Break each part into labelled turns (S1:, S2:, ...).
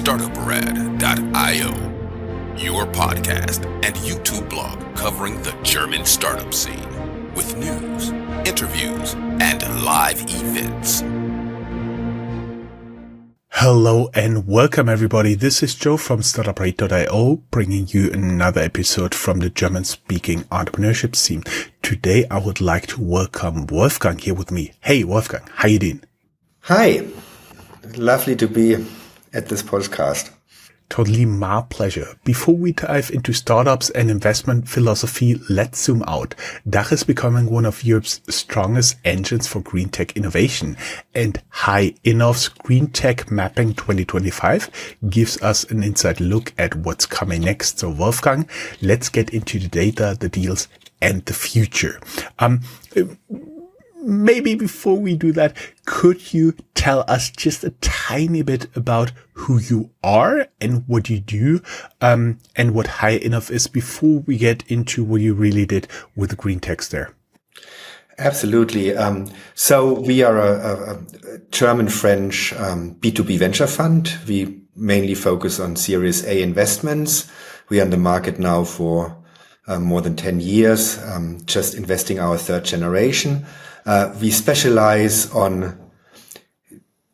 S1: Startuprad.io, your podcast and YouTube blog covering the German startup scene with news, interviews, and live events.
S2: Hello and welcome everybody. This is Joe from Startuprad.io bringing you another episode from the German-speaking entrepreneurship scene. Today I would like to welcome Wolfgang here with me. Hey Wolfgang, how you doing?
S3: Hi, lovely to be at this podcast.
S2: Totally my pleasure. Before we dive into startups and investment philosophy, let's zoom out. DACH is becoming one of Europe's strongest engines for green tech innovation, and Hi-Innov's Green Tech Mapping 2025 gives us an inside look at what's coming next. So Wolfgang, let's get into the data, the deals, and the future. Maybe before we do that, could you tell us just a tiny bit about who you are and what you do, and what Hi-Innov is before we get into what you really did with the green text there?
S3: Absolutely. So we are a German-French B2B venture fund. We mainly focus on Series A investments. We are in the market now for more than 10 years, just investing our third generation. We specialize on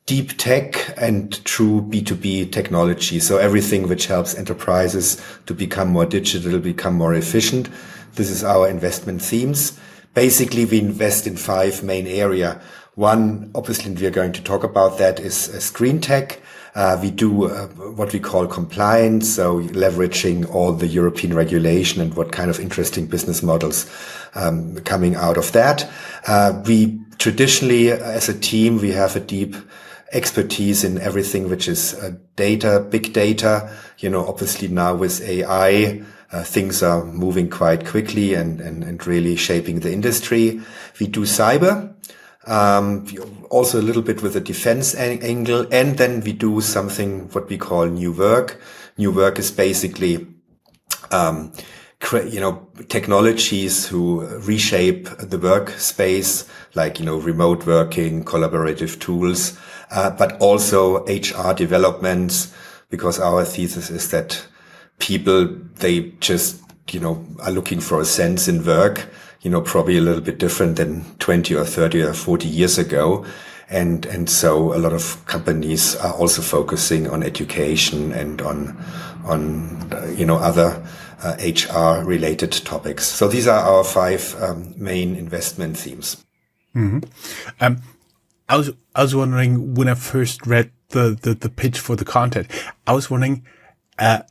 S3: deep tech and true B2B technology. So everything which helps enterprises to become more digital, become more efficient. This is our investment themes. Basically, we invest in 5 main areas. One, obviously, we are going to talk about that, is green tech. We do what we call compliance, so leveraging all the European regulation and what kind of interesting business models coming out of that. We traditionally, as a team, we have a deep expertise in everything which is data, big data. You know, obviously now with AI, things are moving quite quickly and really shaping the industry. We do cyber. Also a little bit with a defense angle, and then we do something what we call new work. New work is basically, technologies who reshape the workspace, like, remote working, collaborative tools, but also HR developments, because our thesis is that people, they just, are looking for a sense in work, probably a little bit different than 20 or 30 or 40 years ago. And so a lot of companies are also focusing on education and on other HR related topics. So these are our 5 main investment themes.
S2: Mm-hmm. I was wondering, when I first read the pitch for the content, I was wondering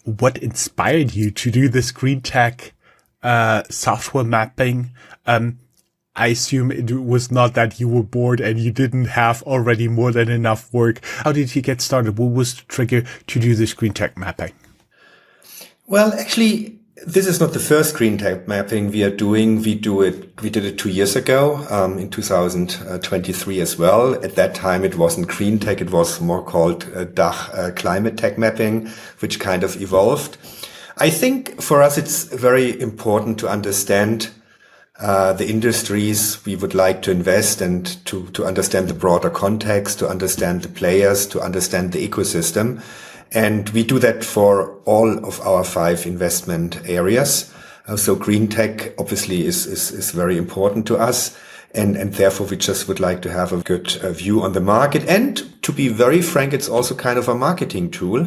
S2: what inspired you to do this green tech software mapping. I assume it was not that you were bored and you didn't have already more than enough work. How did you get started? What was the trigger to do this green tech mapping? Well,
S3: actually, this is not the first green tech mapping we are doing. We did it 2 years ago, in 2023 as well. At that time, it wasn't green tech. It was more called DACH climate tech mapping, which kind of evolved. I think for us, it's very important to understand the industries we would like to invest and to understand the broader context, to understand the players, to understand the ecosystem. And we do that for all of our 5 investment areas. So green tech obviously is very important to us. And therefore we just would like to have a good view on the market. And to be very frank, it's also kind of a marketing tool.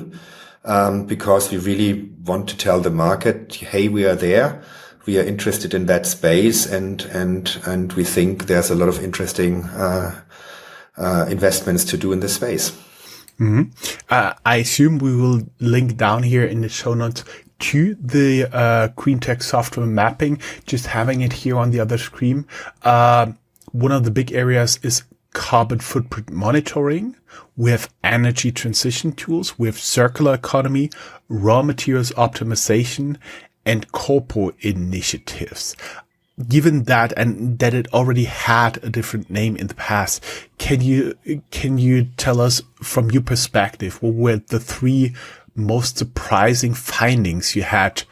S3: Because we really want to tell the market, hey, we are there. We are interested in that space, and we think there's a lot of interesting investments to do in this space.
S2: Mm-hmm. I assume we will link down here in the show notes to the green tech software mapping, just having it here on the other screen. One of the big areas is carbon footprint monitoring. We have energy transition tools. We have circular economy, raw materials optimization, and corporate initiatives. Given that, and that it already had a different name in the past, can you tell us from your perspective what were the 3 most surprising findings you had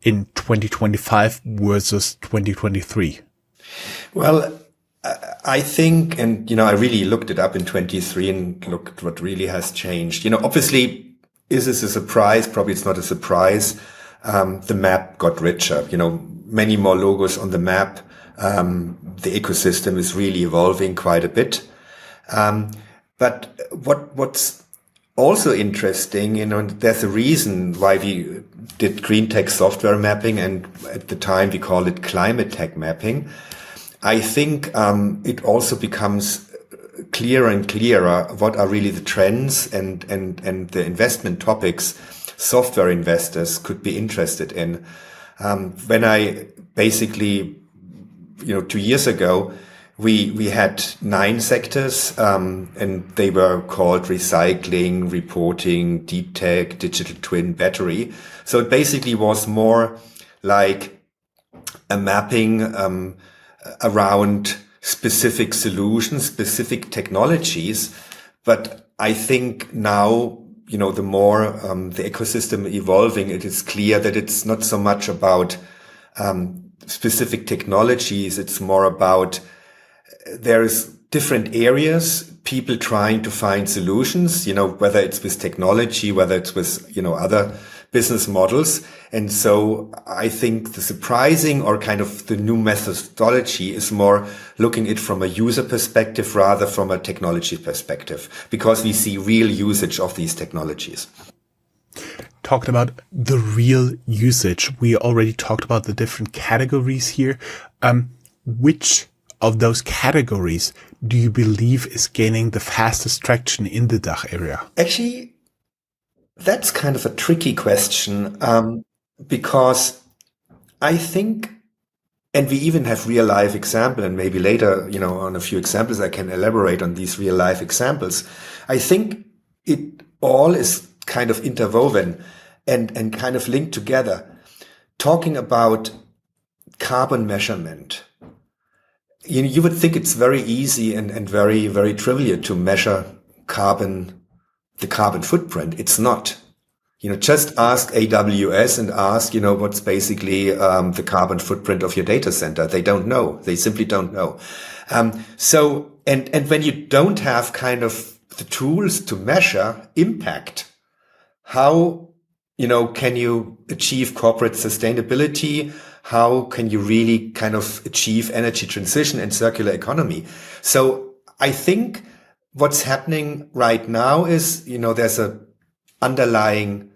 S2: in 2025 versus 2023?
S3: Well, I think, and I really looked it up in 23 and looked what really has changed. Obviously is this a surprise? Probably it's not a surprise. The map got richer, many more logos on the map. The ecosystem is really evolving quite a bit. But what's also interesting, there's a reason why we did green tech software mapping, and at the time we called it climate tech mapping. I think it also becomes clearer and clearer what are really the trends and the investment topics software investors could be interested in. When I basically, 2 years ago, we had 9 sectors, and they were called recycling, reporting, deep tech, digital twin, battery. So it basically was more like a mapping around specific solutions, specific technologies. But I think now, the more the ecosystem evolving, it is clear that it's not so much about specific technologies. It's more about there's different areas, people trying to find solutions, whether it's with technology, whether it's with, other business models. And so I think the surprising or kind of the new methodology is more looking at it from a user perspective rather from a technology perspective, because we see real usage of these technologies.
S2: Talking about the real usage, we already talked about the different categories here. Which of those categories do you believe is gaining the fastest traction in the DACH area?
S3: Actually, that's kind of a tricky question, because I think, and we even have real life example, and maybe later, on a few examples, I can elaborate on these real life examples. I think it all is kind of interwoven and kind of linked together. Talking about carbon measurement, you would think it's very easy and very, very trivial to measure the carbon footprint. It's not. Just ask AWS and ask, what's basically the carbon footprint of your data center. They don't know. They simply don't know. So when you don't have kind of the tools to measure impact, how, can you achieve corporate sustainability? How can you really kind of achieve energy transition and circular economy? So I think what's happening right now is, there's a underlying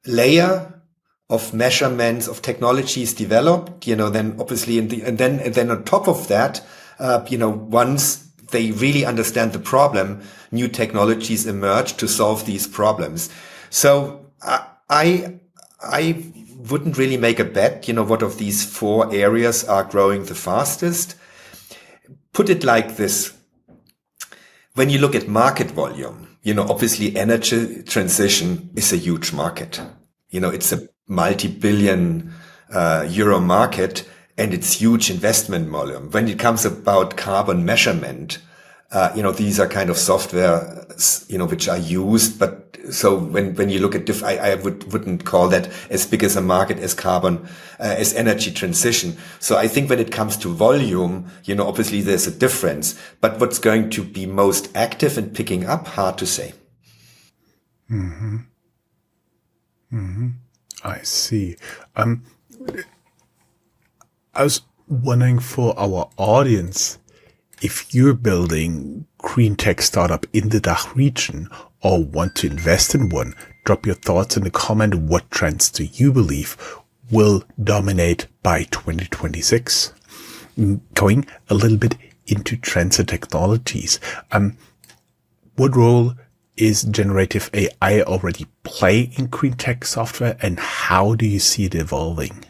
S3: layer of measurements of technologies developed, then obviously, and then on top of that, once they really understand the problem, new technologies emerge to solve these problems. So I wouldn't really make a bet, what of these 4 areas are growing the fastest. Put it like this. When you look at market volume, obviously energy transition is a huge market. It's a multi-billion euro market, and it's huge investment volume. When it comes about carbon measurement, these are kind of software, which are used. But so when you look at I wouldn't call that as big as a market as carbon, as energy transition. So I think when it comes to volume, obviously there's a difference, but what's going to be most active and picking up, hard to say.
S2: Mm-hmm. Mm-hmm. I see. I was wondering for our audience, if you're building green tech startup in the DACH region or want to invest in one, drop your thoughts in the comment. What trends do you believe will dominate by 2026? Going a little bit into trends and technologies. What role is generative AI already play in green tech software, and how do you see it evolving?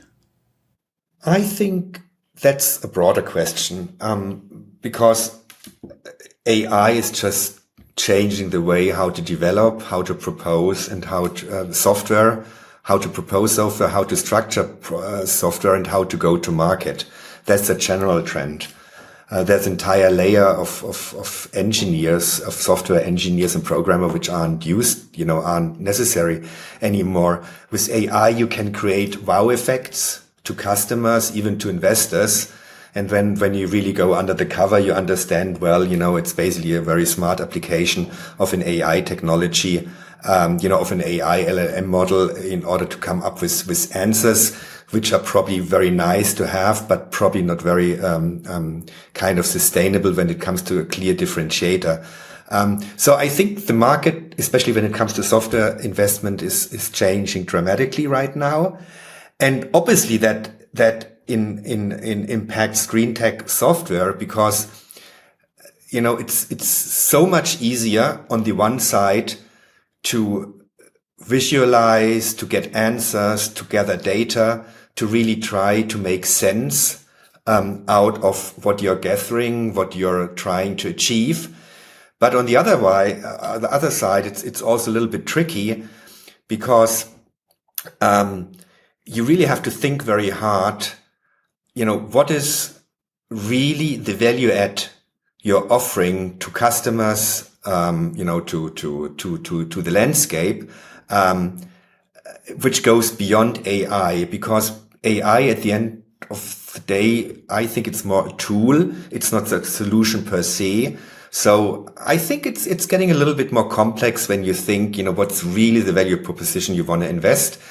S3: I think that's a broader question, because AI is just changing the way how to develop, how to propose, and how to software, how to propose software, how to structure software, and how to go to market. That's a general trend. There's an entire layer of engineers, of software engineers and programmers which aren't used, aren't necessary anymore. With AI, you can create wow effects to customers, even to investors. And when you really go under the cover, you understand, well, it's basically a very smart application of an AI technology. of an AI LLM model in order to come up with answers, which are probably very nice to have, but probably not very kind of sustainable when it comes to a clear differentiator. So I think the market, especially when it comes to software investment, is changing dramatically right now. And obviously that impacts green tech software because, it's so much easier on the one side to visualize, to get answers, to gather data, to really try to make sense out of what you're gathering, what you're trying to achieve. But on the other side, it's also a little bit tricky because you really have to think very hard, what is really the value add you're offering to customers, to the landscape, which goes beyond AI, because AI at the end of the day, I think it's more a tool. It's not the solution per se. So I think it's getting a little bit more complex when you think, what's really the value proposition you want to invest.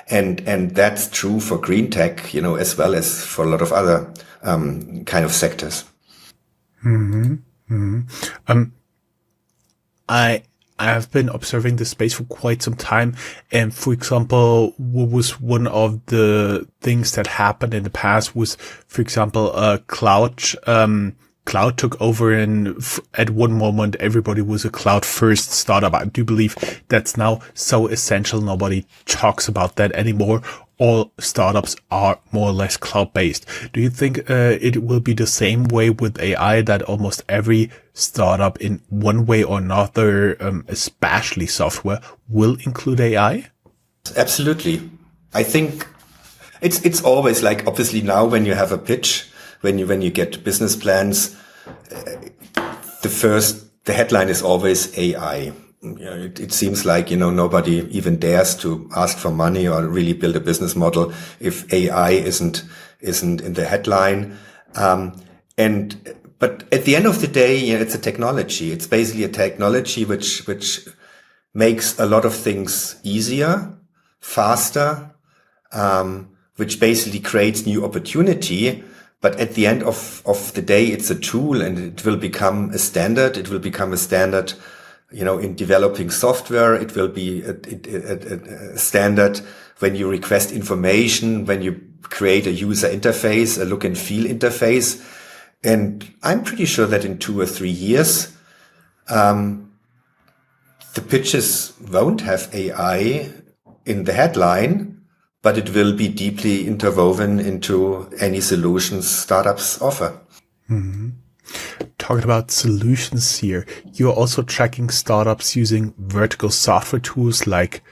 S3: And that's true for green tech, as well as for a lot of other kind of sectors.
S2: Mm-hmm. Mm-hmm. I have been observing the space for quite some time. And for example, what was one of the things that happened in the past was, for example, cloud took over, and at one moment everybody was a cloud first startup. I do believe that's now so essential. Nobody talks about that anymore. All startups are more or less cloud based. Do you think it will be the same way with AI, that almost every startup in one way or another, especially software, will include AI?
S3: Absolutely. I think it's always like, obviously now when you have a pitch, when you get business plans, the headline is always AI. It seems like, nobody even dares to ask for money or really build a business model if AI isn't in the headline. But at the end of the day, it's a technology. It's basically a technology which makes a lot of things easier, faster, which basically creates new opportunity. But at the end of the day, it's a tool, and it will become a standard. It will become a standard, in developing software. It will be a standard when you request information, when you create a user interface, a look and feel interface. And I'm pretty sure that in 2 or 3 years, the pitches won't have AI in the headline, but it will be deeply interwoven into any solutions startups offer.
S2: Mm-hmm. Talking about solutions here, you're also tracking startups using vertical software tools like,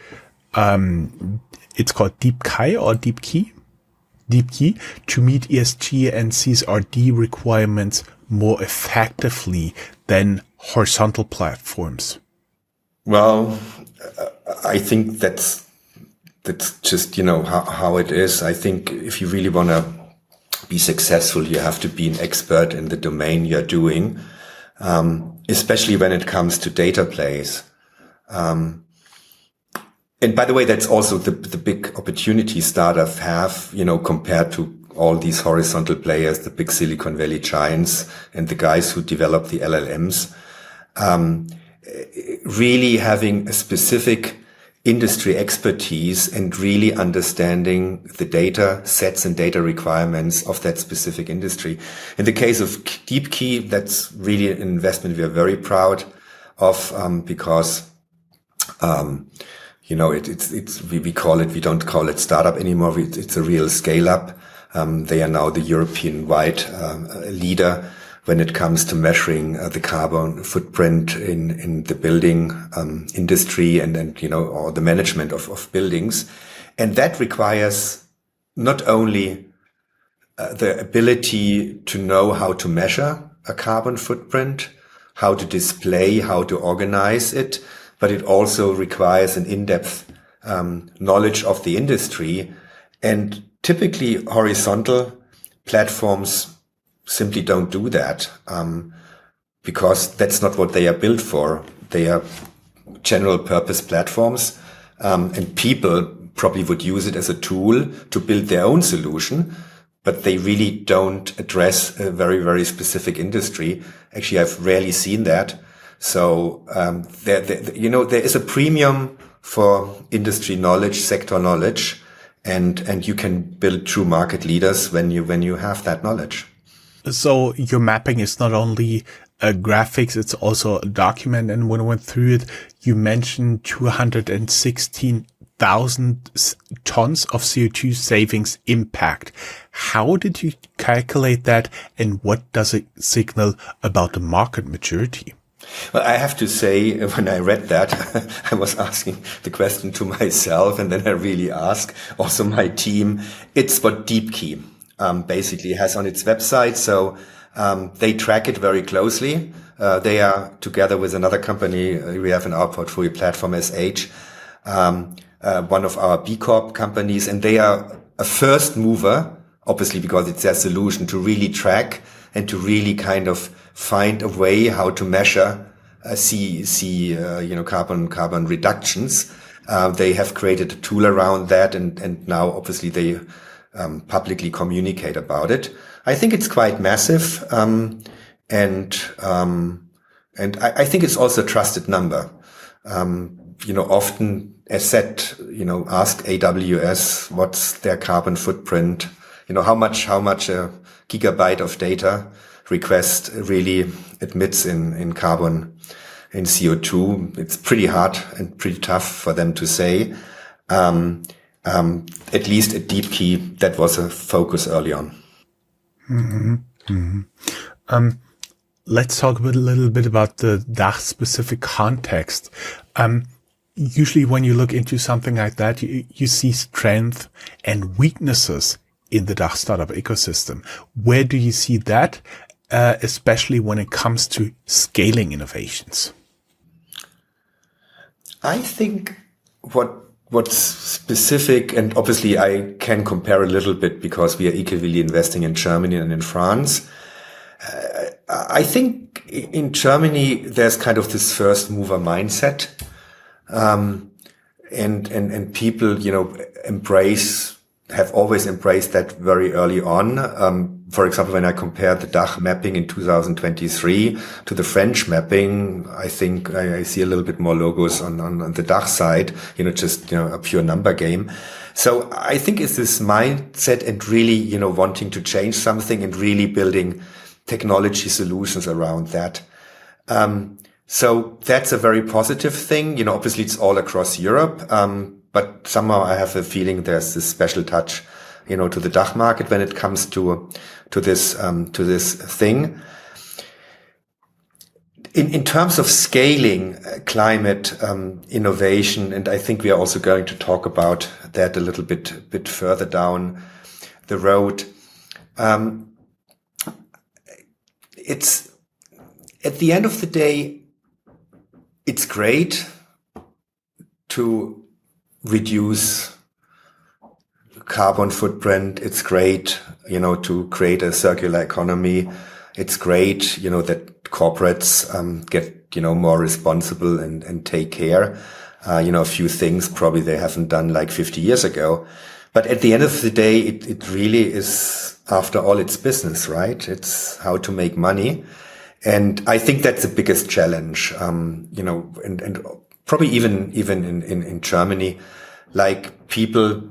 S2: it's called DeepKey to meet ESG and CSRD requirements more effectively than horizontal platforms.
S3: Well, I think that's just, how it is. I think if you really want to be successful, you have to be an expert in the domain you're doing, especially when it comes to data plays. And by the way, that's also the big opportunity startups have, compared to all these horizontal players, the big Silicon Valley giants and the guys who develop the LLMs, really having a specific industry expertise and really understanding the data sets and data requirements of that specific industry. In the case of DeepKey, that's really an investment we are very proud of, because, we don't call it startup anymore. It's a real scale up. They are now the European-wide leader when it comes to measuring the carbon footprint in the building industry and or the management of buildings. And that requires not only the ability to know how to measure a carbon footprint, how to display, how to organize it, but it also requires an in-depth knowledge of the industry. And typically horizontal platforms simply don't do that, because that's not what they are built for. They are general purpose platforms, and people probably would use it as a tool to build their own solution, but they really don't address a very, very specific industry. Actually, I've rarely seen that. So, there is a premium for industry knowledge, sector knowledge, and you can build true market leaders when you have that knowledge.
S2: So your mapping is not only graphics, it's also a document. And when I went through it, you mentioned 216,000 tons of CO2 savings impact. How did you calculate that, and what does it signal about the market maturity?
S3: Well, I have to say, when I read that, I was asking the question to myself, and then I really asked also my team. It's what DeepKey basically has on its website. So they track it very closely. They are together with another company we have in our portfolio, Platform SH, one of our B Corp companies, and they are a first mover, obviously because it's their solution to really track and to really kind of find a way how to measure carbon reductions. They have created a tool around that, and now obviously they publicly communicate about it. I think it's quite massive, and I think it's also a trusted number. Often, as said, ask AWS what's their carbon footprint. How much a gigabyte of data request really admits in carbon, in CO2. It's pretty hard and pretty tough for them to say. At least at DeepKey, that was a focus early on.
S2: Mm-hmm. Mm-hmm. Let's talk a little bit about the DACH specific context. Usually when you look into something like that, you see strength and weaknesses in the DACH startup ecosystem. Where do you see that, especially when it comes to scaling innovations?
S3: I think what's specific, and obviously I can compare a little bit because we are equally investing in Germany and in France. I think in Germany there's kind of this first mover mindset, and people have always embraced that very early on. For example, when I compare the DACH mapping in 2023 to the French mapping, I think I see a little bit more logos on the DACH side, just a pure number game. So I think it's this mindset and really, wanting to change something and really building technology solutions around that. So that's a very positive thing. Obviously it's all across Europe. But somehow I have a feeling there's this special touch, to the DACH market when it comes to this thing. In terms of scaling climate innovation, and I think we are also going to talk about that a little bit further down the road. It's at the end of the day, it's great to reduce carbon footprint. It's great, to create a circular economy. It's great, that corporates get, more responsible and take care. A few things probably they haven't done like 50 years ago. But at the end of the day, it really is, after all, it's business, right? It's how to make money. And I think that's the biggest challenge, and probably even in Germany, like people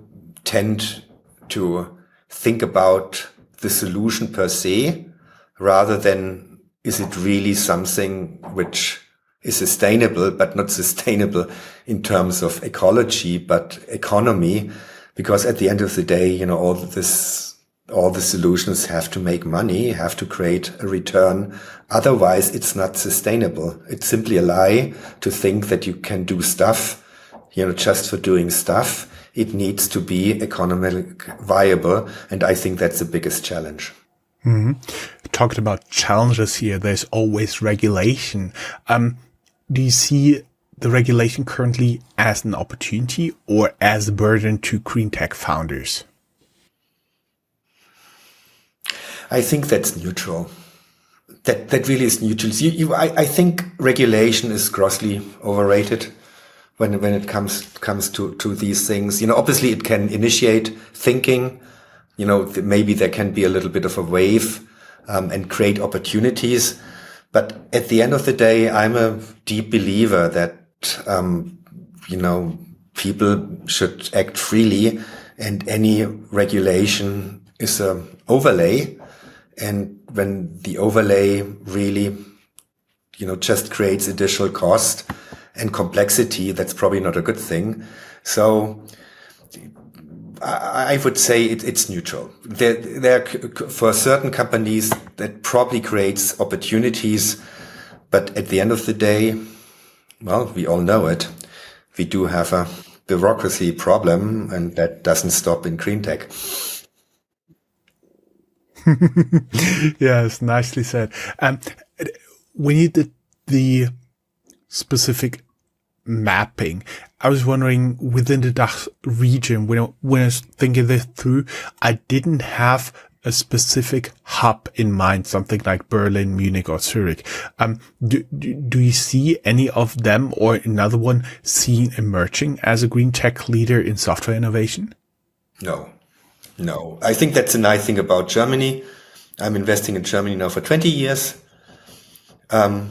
S3: tend to think about the solution per se, rather than is it really something which is sustainable, but not sustainable in terms of ecology, but economy. Because at the end of the day, all the solutions have to make money, have to create a return. Otherwise, it's not sustainable. It's simply a lie to think that you can do stuff, just for doing stuff. It needs to be economically viable. And I think that's the biggest challenge.
S2: Mm-hmm. Talking about challenges here, there's always regulation. Do you see the regulation currently as an opportunity or as a burden to green tech founders?
S3: I think that's neutral. that really is neutral. I think regulation is grossly overrated when it comes to these things. Obviously it can initiate thinking. Maybe there can be a little bit of a wave and create opportunities. But at the end of the day, I'm a deep believer that people should act freely, and any regulation is a overlay. And when the overlay really, just creates additional cost and complexity, that's probably not a good thing. So I would say it's neutral. There for certain companies that probably creates opportunities, but at the end of the day, well, we all know it. We do have a bureaucracy problem, and that doesn't stop in green tech.
S2: Yes, nicely said. When you did the specific mapping, I was wondering, within the DACH region, when I was thinking this through, I didn't have a specific hub in mind, something like Berlin, Munich, or Zurich. Do you see any of them or another one seen emerging as a green tech leader in software innovation?
S3: No. I think that's a nice thing about Germany. I'm investing in Germany now for 20 years. Good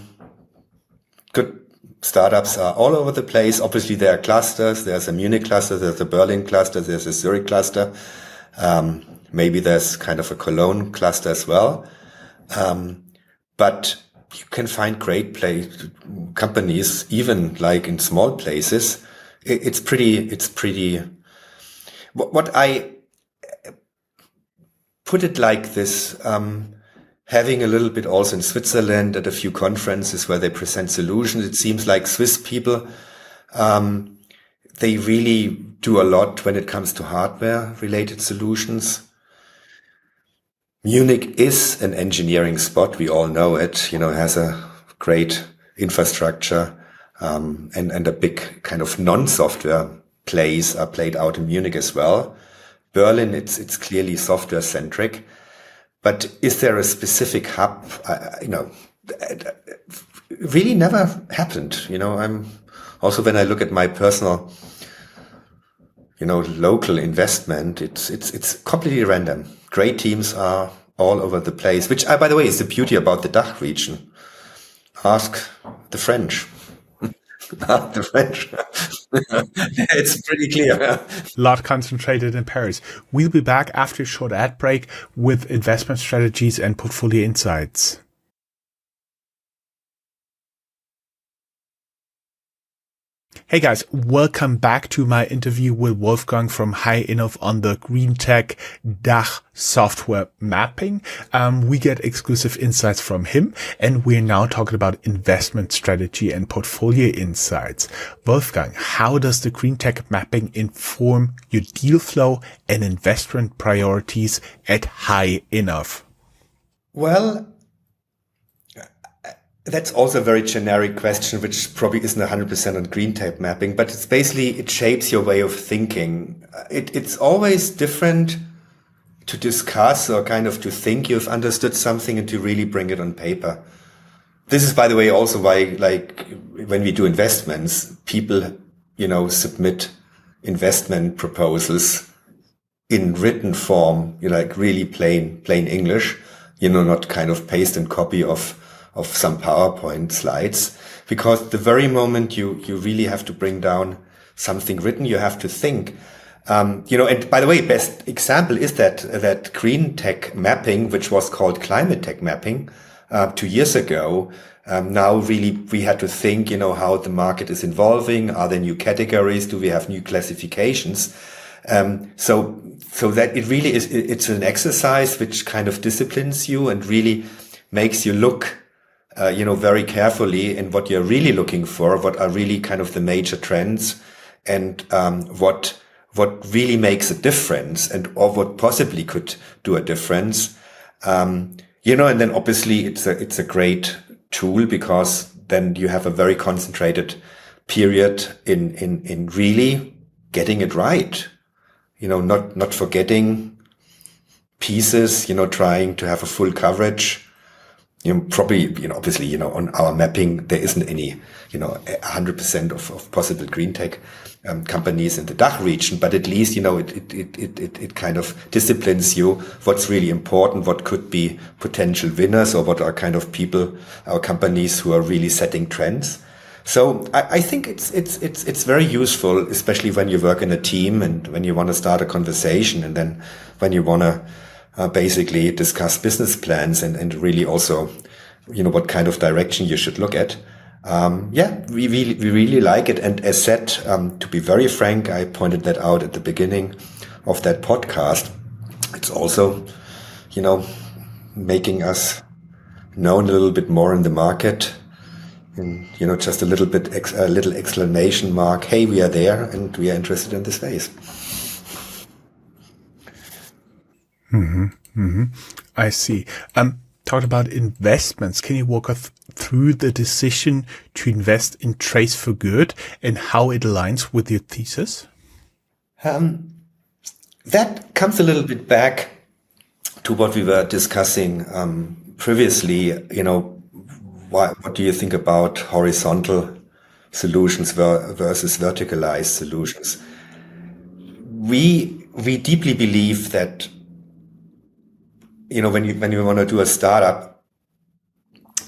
S3: startups are all over the place. Obviously, there are clusters. There's a Munich cluster, there's a Berlin cluster, there's a Zurich cluster. Maybe there's kind of a Cologne cluster as well. But you can find great companies, even like in small places. It's pretty. What I put it like this, having a little bit also in Switzerland at a few conferences where they present solutions, it seems like Swiss people, they really do a lot when it comes to hardware related solutions. Munich is an engineering spot. We all know it, has a great infrastructure, and a big kind of non-software plays are played out in Munich as well. Berlin, it's clearly software centric, but is there a specific hub? Really never happened. I'm also, when I look at my personal, local investment, it's completely random. Great teams are all over the place, which, by the way, is the beauty about the DACH region. Ask the French. The French. It's pretty clear.
S2: A lot concentrated in Paris. We'll be back after a short ad break with investment strategies and portfolio insights. Hey guys, welcome back to my interview with Wolfgang from HighInnov on the green tech DACH software mapping. We get exclusive insights from him, and we're now talking about investment strategy and portfolio insights. Wolfgang, how does the green tech mapping inform your deal flow and investment priorities at HighInnov?
S3: Well, that's also a very generic question, which probably isn't 100% on green tech mapping, but it's basically, it shapes your way of thinking. It's always different to discuss or kind of to think you've understood something and to really bring it on paper. This is, by the way, also why, like, when we do investments, people, submit investment proposals in written form, like really plain English, not kind of paste and copy of some PowerPoint slides, because the very moment you really have to bring down something written, you have to think. And by the way, best example is that green tech mapping, which was called climate tech mapping 2 years ago. Now really we had to think, how the market is evolving. Are there new categories? Do we have new classifications? So that it really is, it's an exercise which kind of disciplines you and really makes you look very carefully in what you're really looking for, what are really kind of the major trends, and what really makes a difference, or what possibly could do a difference. And then obviously it's a great tool, because then you have a very concentrated period in really getting it right. Not forgetting pieces, trying to have a full coverage. probably, obviously, on our mapping, there isn't any, 100% of possible green tech companies in the DACH region, but at least, it kind of disciplines you what's really important, what could be potential winners, or what are kind of people, our companies who are really setting trends. So I think it's very useful, especially when you work in a team and when you want to start a conversation, and then when you want to basically discuss business plans and really also, what kind of direction you should look at. We really like it. And as said, to be very frank, I pointed that out at the beginning of that podcast. It's also, making us known a little bit more in the market. And, just a little bit, a little exclamation mark. Hey, we are there and we are interested in this space.
S2: I see. Talked about investments. Can you walk us through the decision to invest in Trace for Good and how it aligns with your thesis?
S3: That comes a little bit back to what we were discussing previously. What do you think about horizontal solutions versus verticalized solutions? We deeply believe that, when you want to do a startup,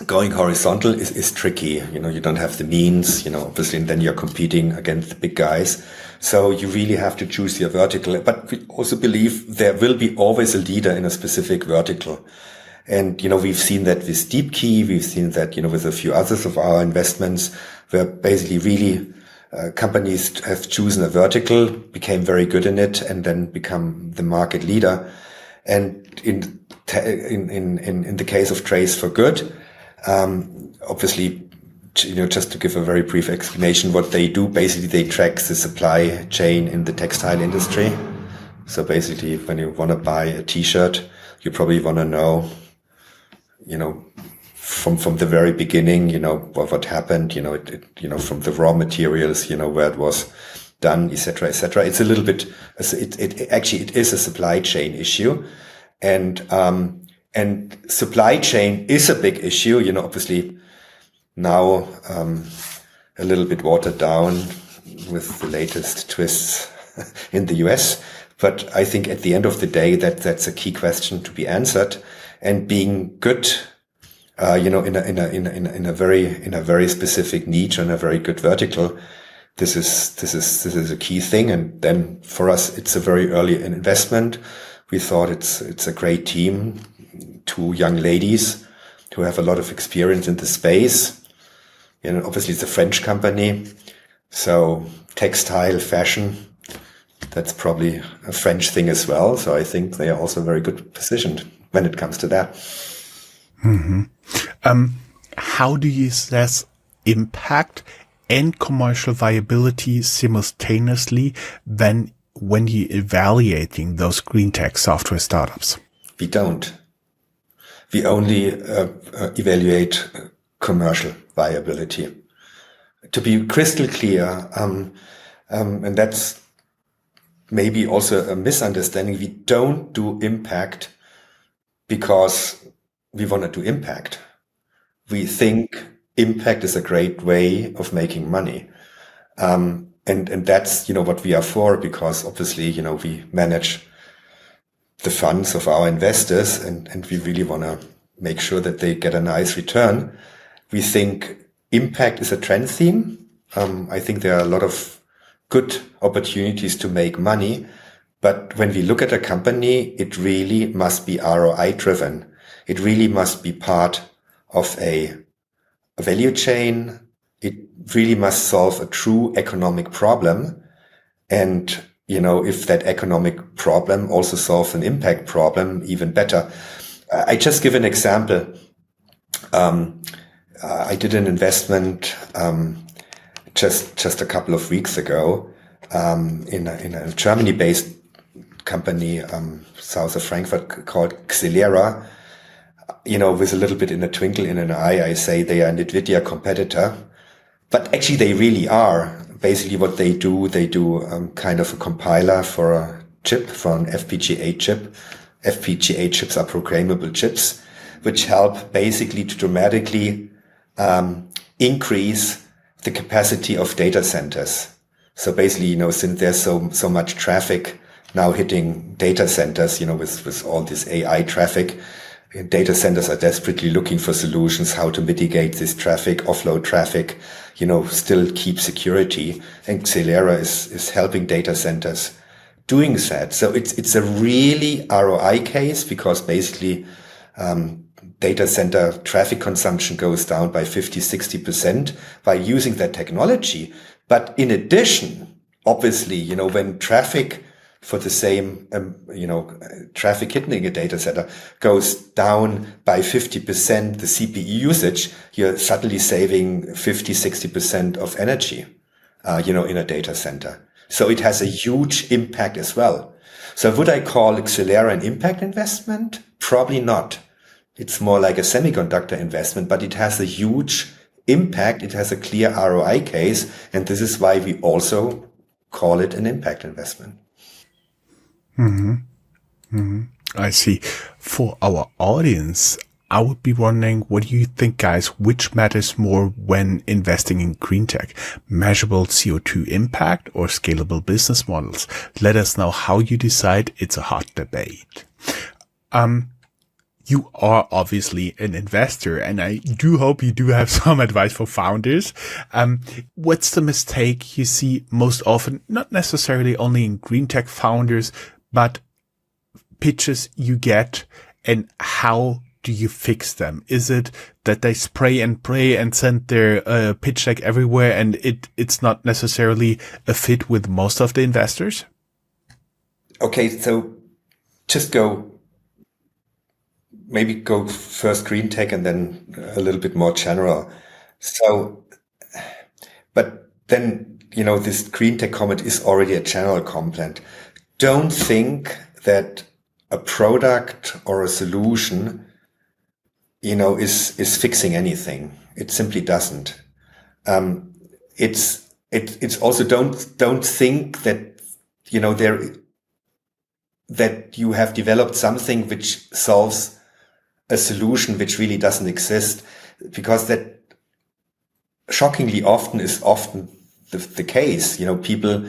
S3: going horizontal is tricky. You don't have the means, obviously, and then you're competing against the big guys. So you really have to choose your vertical. But we also believe there will be always a leader in a specific vertical. And, we've seen that with DeepKey. We've seen that, with a few others of our investments, where basically really companies have chosen a vertical, became very good in it, and then become the market leader. And in the case of Trace for Good, obviously, just to give a very brief explanation, what they do, basically they track the supply chain in the textile industry. So basically, when you want to buy a t-shirt, you probably want to know, from the very beginning, what happened, from the raw materials, where it was done, et cetera, et cetera. It's a little bit, it is a supply chain issue. And supply chain is a big issue, obviously now, a little bit watered down with the latest twists in the US. But I think at the end of the day, that's a key question to be answered. And being good, in a very specific niche and a very good vertical, this is a key thing. And then for us, it's a very early investment. We thought it's a great team, 2 young ladies who have a lot of experience in the space. Obviously it's a French company, so textile, fashion, that's probably a French thing as well. So I think they are also very good positioned when it comes to that.
S2: How do you assess impact and commercial viability simultaneously when you're evaluating those green tech software startups?
S3: We don't. We only evaluate commercial viability. To be crystal clear, and that's maybe also a misunderstanding, we don't do impact because we want to do impact. We think impact is a great way of making money. And that's, what we are for, because obviously, we manage the funds of our investors and we really want to make sure that they get a nice return. We think impact is a trend theme. I think there are a lot of good opportunities to make money, but when we look at a company, it really must be ROI driven. It really must be part of a value chain. It really must solve a true economic problem. And, if that economic problem also solves an impact problem, even better. I just give an example. I did an investment just a couple of weeks ago in a Germany-based company south of Frankfurt called Xelera. With a little bit in a twinkle in an eye, I say they are an NVIDIA competitor, but actually they really are. Basically, what they do kind of a compiler for a chip, for an FPGA chip. FPGA chips are programmable chips, which help basically to dramatically increase the capacity of data centers. So basically, since there's so much traffic now hitting data centers, with all this AI traffic, data centers are desperately looking for solutions, how to mitigate this traffic, offload traffic, still keep security. And Xelera is helping data centers doing that. So it's a really ROI case, because basically, data center traffic consumption goes down by 50-60% by using that technology. But in addition, obviously, when traffic for the same, traffic hitting a data center goes down by 50%, the CPU usage, you're suddenly saving 50-60% of energy, in a data center. So it has a huge impact as well. So would I call Xelera an impact investment? Probably not. It's more like a semiconductor investment, but it has a huge impact. It has a clear ROI case. And this is why we also call it an impact investment.
S2: I see. For our audience, I would be wondering, what do you think, guys, which matters more when investing in green tech? Measurable CO2 impact or scalable business models? Let us know how you decide. It's a hot debate. You are obviously an investor, and I do hope you do have some advice for founders. What's the mistake you see most often, not necessarily only in green tech founders, but pitches you get, and how do you fix them? Is it that they spray and pray and send their pitch deck everywhere, and it's not necessarily a fit with most of the investors?
S3: Okay, so just go first green tech and then a little bit more general. So, but then, this green tech comment is already a general comment. Don't think that a product or a solution, is fixing anything. It simply doesn't. It's also don't think that, that you have developed something which solves a solution which really doesn't exist, because that shockingly often is the case. People,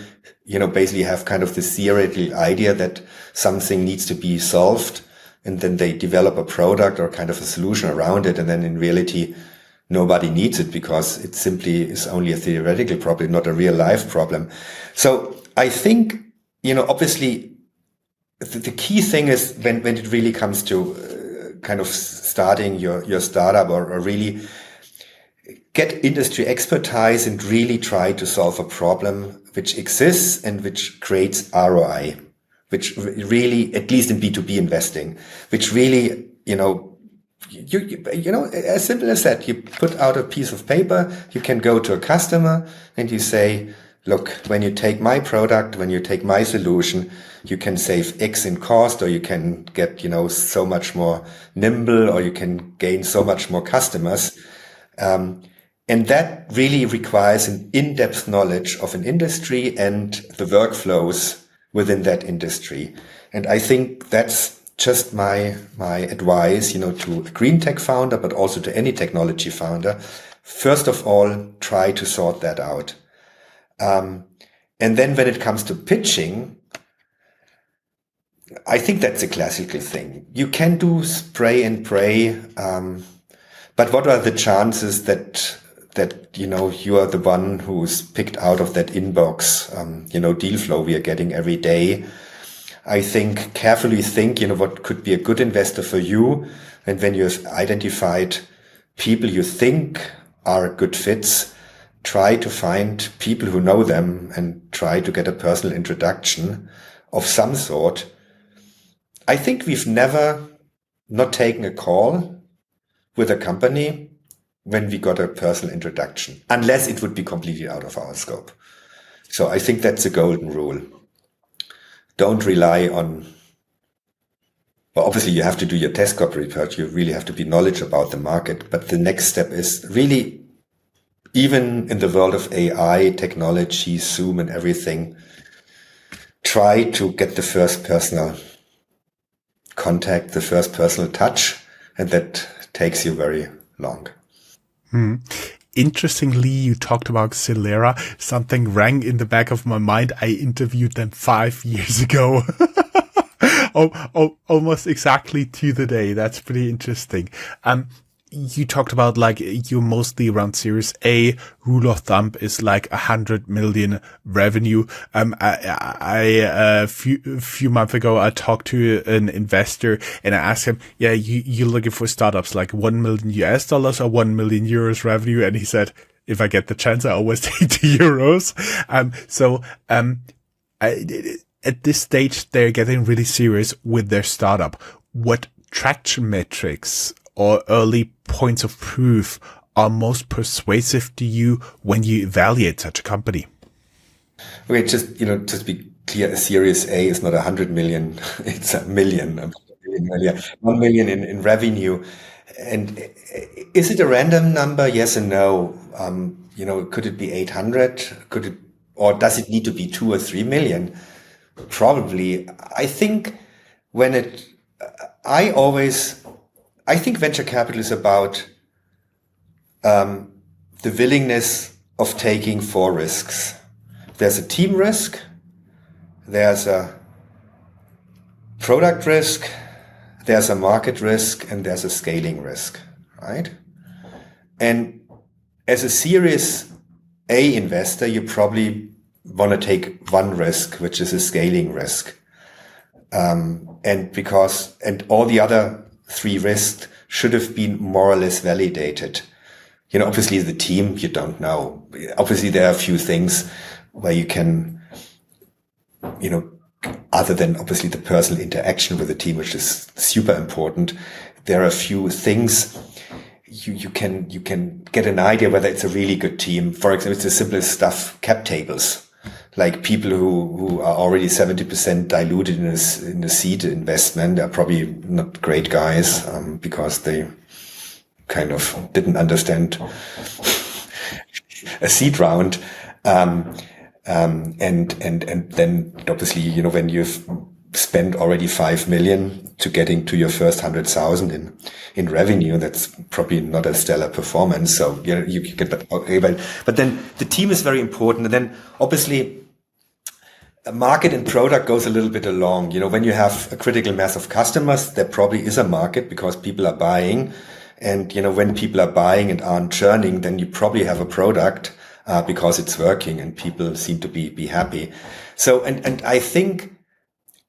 S3: basically have kind of this theoretical idea that something needs to be solved, and then they develop a product or kind of a solution around it. And then in reality, nobody needs it, because it simply is only a theoretical problem, not a real life problem. So I think, obviously the key thing is when it really comes to kind of starting your startup, or really get industry expertise and really try to solve a problem which exists and which creates ROI, which really, at least in B2B investing, which really, as simple as that, you put out a piece of paper, you can go to a customer and you say, look, when you take my product, when you take my solution, you can save X in cost, or you can get, so much more nimble, or you can gain so much more customers. And that really requires an in-depth knowledge of an industry and the workflows within that industry. And I think that's just my advice, to a green tech founder, but also to any technology founder. First of all, try to sort that out. And then when it comes to pitching, I think that's a classical thing. You can do spray and pray, but what are the chances that you are the one who's picked out of that inbox, deal flow we are getting every day? I think carefully think, what could be a good investor for you. And when you've identified people you think are good fits, try to find people who know them and try to get a personal introduction of some sort. I think we've never not taken a call with a company when we got a personal introduction, unless it would be completely out of our scope. So I think that's a golden rule. Don't rely on, well, obviously you have to do your test scope research. You really have to be knowledgeable about the market. But the next step is really, even in the world of AI, technology, Zoom and everything, try to get the first personal contact, the first personal touch and that takes you very long.
S2: Interestingly, you talked about Celera. Something rang in the back of my mind. I interviewed them 5 years ago. Almost exactly to the day. That's pretty interesting. You talked about like you're mostly around Series A. Rule of thumb is like 100 million revenue. A few months ago, I talked to an investor and I asked him, "Yeah, you're looking for startups like $1 million US or 1 million euros revenue?" And he said, "If I get the chance, I always take the euros." At this stage, they're getting really serious with their startup. What traction metrics or early points of proof are most persuasive to you when you evaluate such a company?
S3: Okay, just to be clear, a Series A is not 100 million; it's a million. 1 million in revenue. And is it a random number? Yes and no. Could it be 800? Or does it need to be 2 or 3 million? Probably. I think I think venture capital is about the willingness of taking 4 risks. There's a team risk, there's a product risk, there's a market risk, and there's a scaling risk, right? And as a Series A investor, you probably want to take one risk, which is a scaling risk. And all the other 3 risks should have been more or less validated. Obviously the team, you don't know. Obviously there are a few things where you can, other than obviously the personal interaction with the team, which is super important, there are a few things you can get an idea whether it's a really good team. For example, it's the simplest stuff, cap tables. Like people who are already 70% diluted in a seed investment are probably not great guys, because they kind of didn't understand a seed round. And then obviously, when you've spent already 5 million to getting to your first 100,000 in revenue, that's probably not a stellar performance. So, you get that. Okay, but then the team is very important. And then obviously, a market and product goes a little bit along. When you have a critical mass of customers, there probably is a market because people are buying. And, when people are buying and aren't churning, then you probably have a product, because it's working and people seem to be happy. So, and I think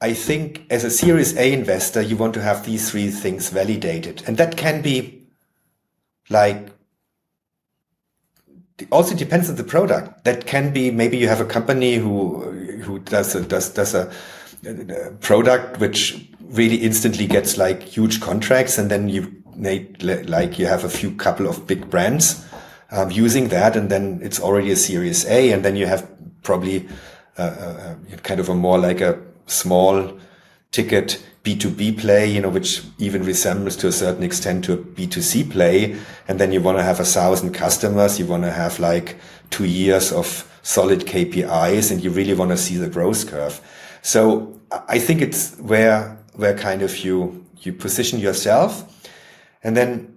S3: as a Series A investor, you want to have these 3 things validated. And that can be like, also depends on the product. That can be, maybe you have a company who does a product which really instantly gets like huge contracts, and then you have a few couple of big brands using that, and then it's already a Series A, and then you have probably kind of a more like a small ticket B2B play, which even resembles to a certain extent to a B2C play. And then you want to have 1,000 customers. You want to have like 2 years of solid KPIs, and you really want to see the growth curve. So I think it's where kind of you position yourself. And then,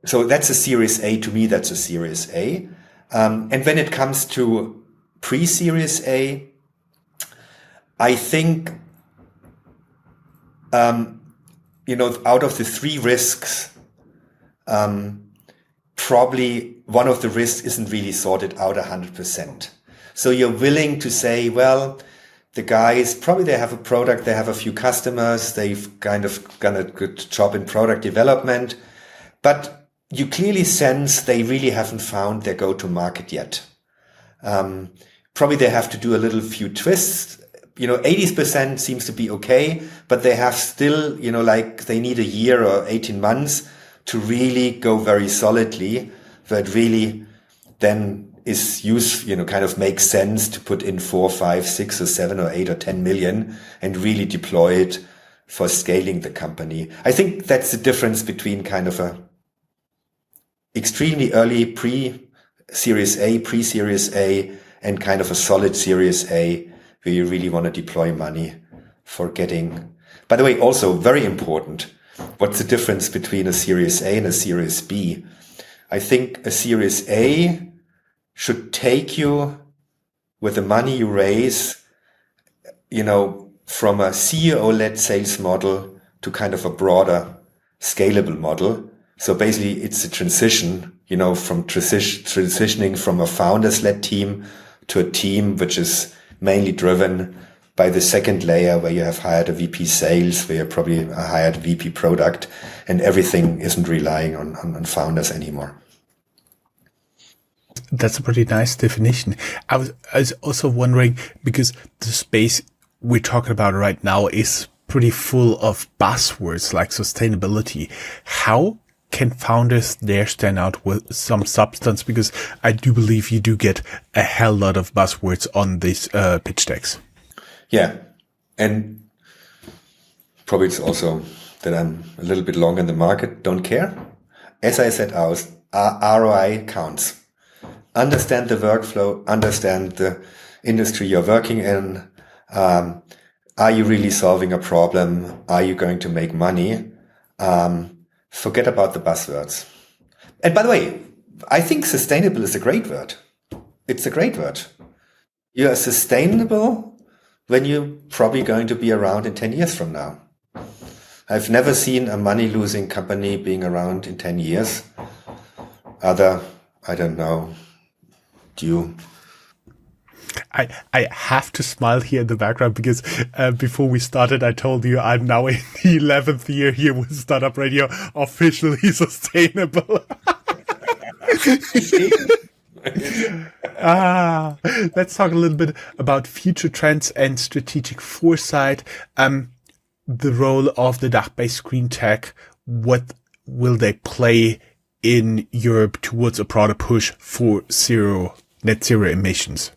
S3: so that's a Series A. To me, that's a Series A. And when it comes to pre-Series A, I think, out of the 3 risks, probably one of the risks isn't really sorted out 100%. So you're willing to say, well, the guys, probably they have a product, they have a few customers, they've kind of done a good job in product development, but you clearly sense they really haven't found their go-to-market yet. Probably they have to do a little few twists. 80% seems to be okay, but they have still, like they need a year or 18 months to really go very solidly, that really then is kind of makes sense to put in 4, 5, 6 or 7 or 8 or 10 million and really deploy it for scaling the company. I think that's the difference between kind of a extremely early pre-Series A, and kind of a solid Series A, where you really want to deploy money for getting, by the way, also very important, what's the difference between a Series A and a Series B? I think a Series A should take you with the money you raise, from a CEO-led sales model to kind of a broader scalable model. So basically it's a transition, from transitioning from a founders-led team to a team which is mainly driven by the second layer, where you have hired a VP sales, where you probably hired a VP product, and everything isn't relying on founders anymore.
S2: That's a pretty nice definition. I was also wondering, because the space we're talking about right now is pretty full of buzzwords like sustainability. How can founders there stand out with some substance? Because I do believe you do get a hell lot of buzzwords on these pitch decks.
S3: Yeah. And probably it's also that I'm a little bit long in the market, don't care. As I said, ROI counts. Understand the workflow, understand the industry you're working in. Are you really solving a problem? Are you going to make money? Forget about the buzzwords. And by the way, I think sustainable is a great word. It's a great word. You are sustainable when you're probably going to be around in 10 years from now. I've never seen a money-losing company being around in 10 years. I don't know, you.
S2: I have to smile here in the background because before we started, I told you I'm now in the 11th year here with Startup Radio, officially sustainable. Let's talk a little bit about future trends and strategic foresight. The role of the DACH-based green tech. What will they play in Europe towards a broader push for net zero emissions?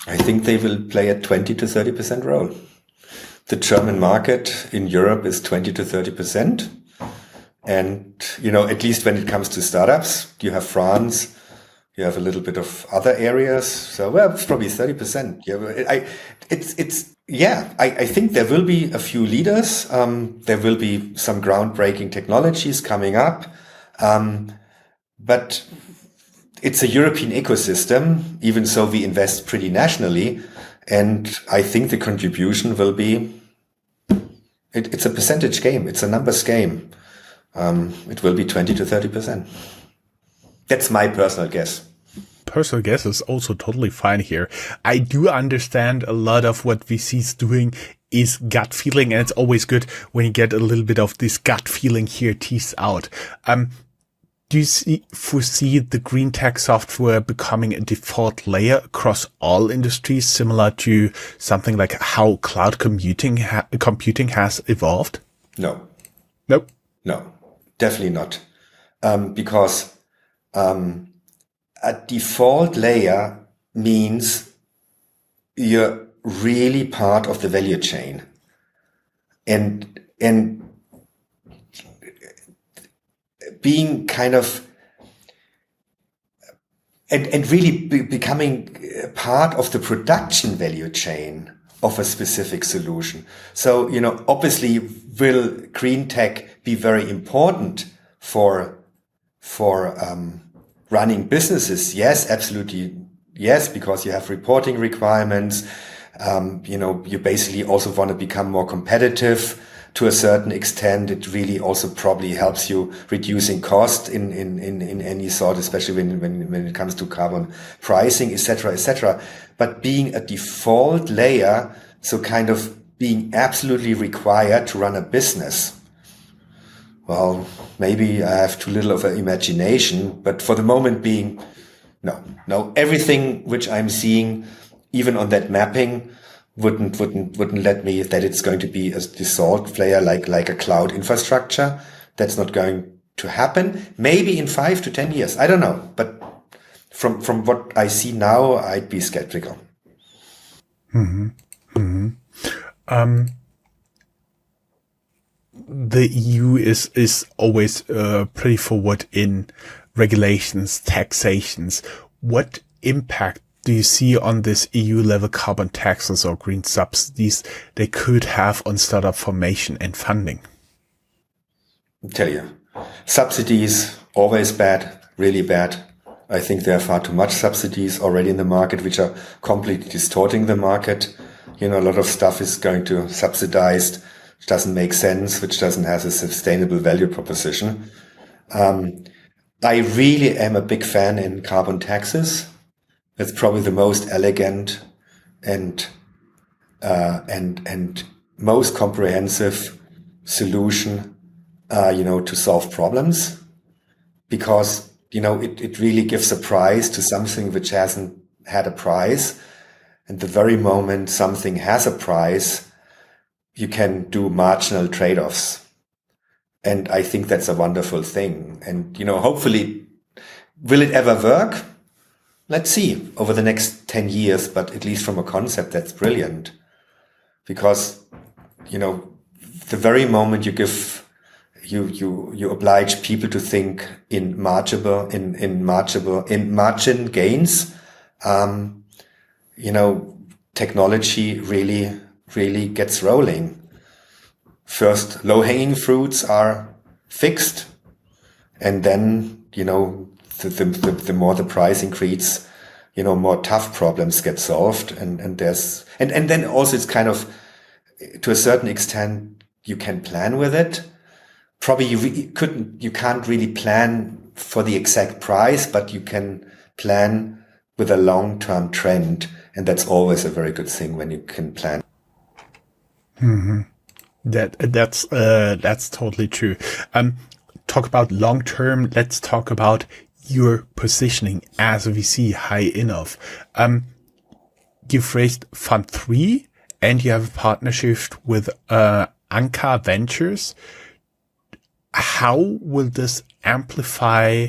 S3: I think they will play a 20 to 30% role. The German market in Europe is 20 to 30%. And, at least when it comes to startups, you have France, you have a little bit of other areas. So, it's probably 30%. I think there will be a few leaders. There will be some groundbreaking technologies coming up. But it's a European ecosystem, even so we invest pretty nationally. And I think the contribution will be, it's a percentage game. It's a numbers game. It will be 20 to 30%. That's my personal guess.
S2: Personal guess is also totally fine here. I do understand a lot of what VC's doing is gut feeling, and it's always good when you get a little bit of this gut feeling here teased out. Do you foresee the green tech software becoming a default layer across all industries, similar to something like how cloud computing has evolved?
S3: No.
S2: Nope.
S3: No, definitely not. Because a default layer means you're really part of the value chain. And being kind of, and really becoming part of the production value chain of a specific solution. So, obviously will green tech be very important for running businesses? Yes, absolutely. Yes, because you have reporting requirements. You basically also want to become more competitive to a certain extent. It really also probably helps you reducing cost in any sort, especially when it comes to carbon pricing, etc., etc. But being a default layer, so kind of being absolutely required to run a business. Well, maybe I have too little of an imagination, but for the moment being, no. Everything which I'm seeing, even on that mapping, wouldn't let me that it's going to be a default layer like a cloud infrastructure. That's not going to happen. Maybe in 5 to 10 years, I don't know. But from what I see now, I'd be skeptical.
S2: Mm-hmm. Mm-hmm. The EU is always pretty forward in regulations, taxations. What impact do you see on this EU level carbon taxes or green subsidies they could have on startup formation and funding?
S3: I tell you, subsidies, always bad, really bad. I think there are far too much subsidies already in the market, which are completely distorting the market. A lot of stuff is going to subsidized, which doesn't make sense, which doesn't have a sustainable value proposition. I really am a big fan in carbon taxes. It's probably the most elegant and most comprehensive solution, to solve problems, because it really gives a price to something which hasn't had a price. And the very moment something has a price, you can do marginal trade-offs. And I think that's a wonderful thing. And, hopefully, will it ever work? Let's see over the next 10 years, but at least from a concept, that's brilliant. Because, the very moment you give, you oblige people to think in margin gains, technology really gets rolling. First, low-hanging fruits are fixed, and then, the more the price increases, more tough problems get solved, and then also it's kind of, to a certain extent, you can plan with it. Probably you can't really plan for the exact price, but you can plan with a long-term trend, and that's always a very good thing when you can plan.
S2: Mm-hmm. That's totally true. Talk about long term. Let's talk about your positioning as a VC high enough. You've raised Fund 3 and you have a partnership with Anka Ventures. How will this amplify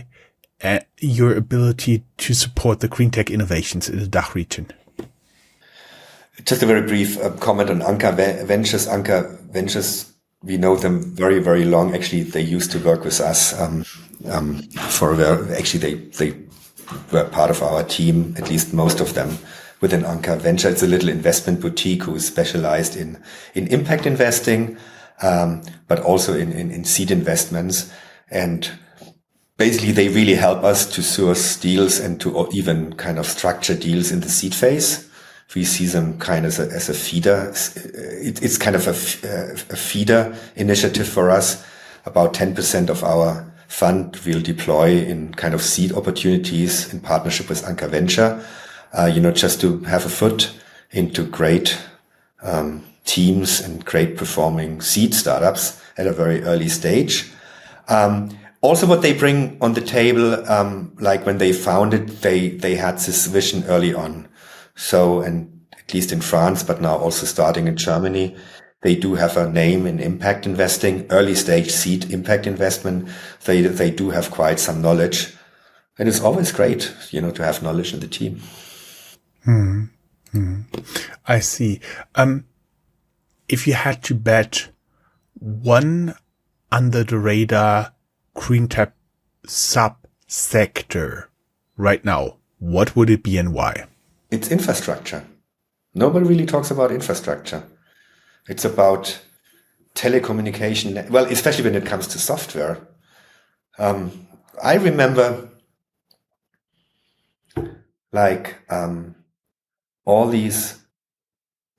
S2: your ability to support the green tech innovations in the DACH region?
S3: Just a very brief comment on Anka Ventures. Anka Ventures, we know them very, very long. Actually, they used to work with us they were part of our team, at least most of them, within Anka Venture. It's a little investment boutique who is specialized in impact investing, but also in seed investments. And basically, they really help us to source deals and to even kind of structure deals in the seed phase. We see them kind of as a feeder. It's kind of a feeder initiative for us. About 10% of our fund we'll deploy in kind of seed opportunities in partnership with Anka Venture, just to have a foot into great teams and great performing seed startups at a very early stage. Also, what they bring on the table, like when they founded, they had this vision early on. So, and at least in France, but now also starting in Germany, they do have a name in impact investing, early stage seed impact investment. They do have quite some knowledge, and it's always great, to have knowledge in the team.
S2: I see. If you had to bet one under the radar green tech sub-sector right now, what would it be and why?
S3: It's infrastructure. Nobody really talks about infrastructure. It's about telecommunication. Well, especially when it comes to software. I remember all these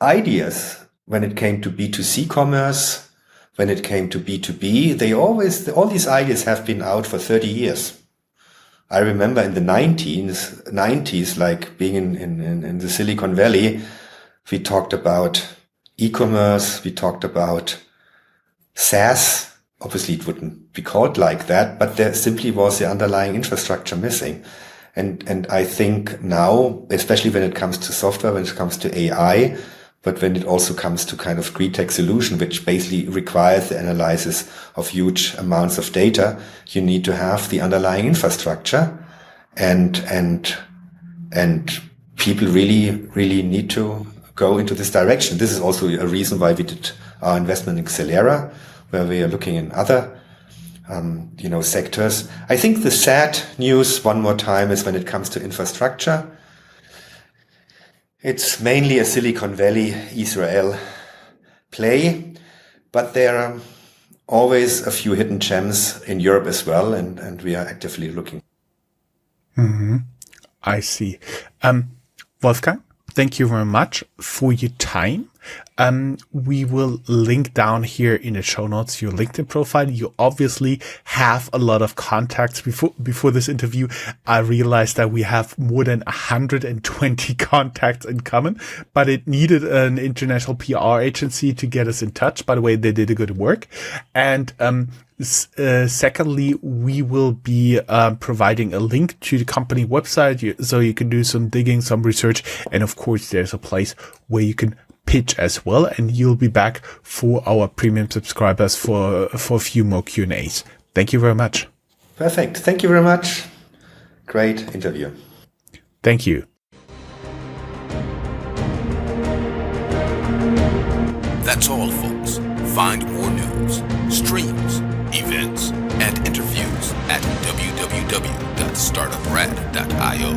S3: ideas when it came to B2C commerce, when it came to B2B, all these ideas have been out for 30 years. I remember in the 90s, like being in the Silicon Valley, we talked about e-commerce, we talked about SaaS. Obviously, it wouldn't be called like that, but there simply was the underlying infrastructure missing. And I think now, especially when it comes to software, when it comes to AI, but when it also comes to kind of green tech solution, which basically requires the analysis of huge amounts of data, you need to have the underlying infrastructure, and people really need to go into this direction. This is also a reason why we did our investment in Xelera, where we are looking in other sectors. I think the sad news, one more time, is when it comes to infrastructure. It's mainly a Silicon Valley, Israel play, but there are always a few hidden gems in Europe as well, and we are actively looking.
S2: I see. Wolfgang, thank you very much for your time. We will link down here in the show notes your LinkedIn profile. You obviously have a lot of contacts. Before this interview, I realized that we have more than 120 contacts in common, but it needed an international PR agency to get us in touch. By the way, they did a good work. And, secondly, we will be providing a link to the company website so you can do some digging, some research. And of course, there's a place where you can pitch as well, and you'll be back for our premium subscribers for a few more Q&As. Thank you very much.
S3: Perfect. Thank you very much. Great interview.
S2: Thank you.
S1: That's all, folks. Find more news, streams, events, and interviews at www.startuprad.io.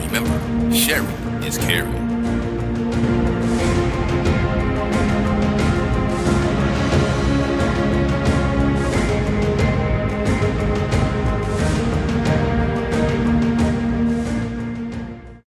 S1: Remember, sharing is caring.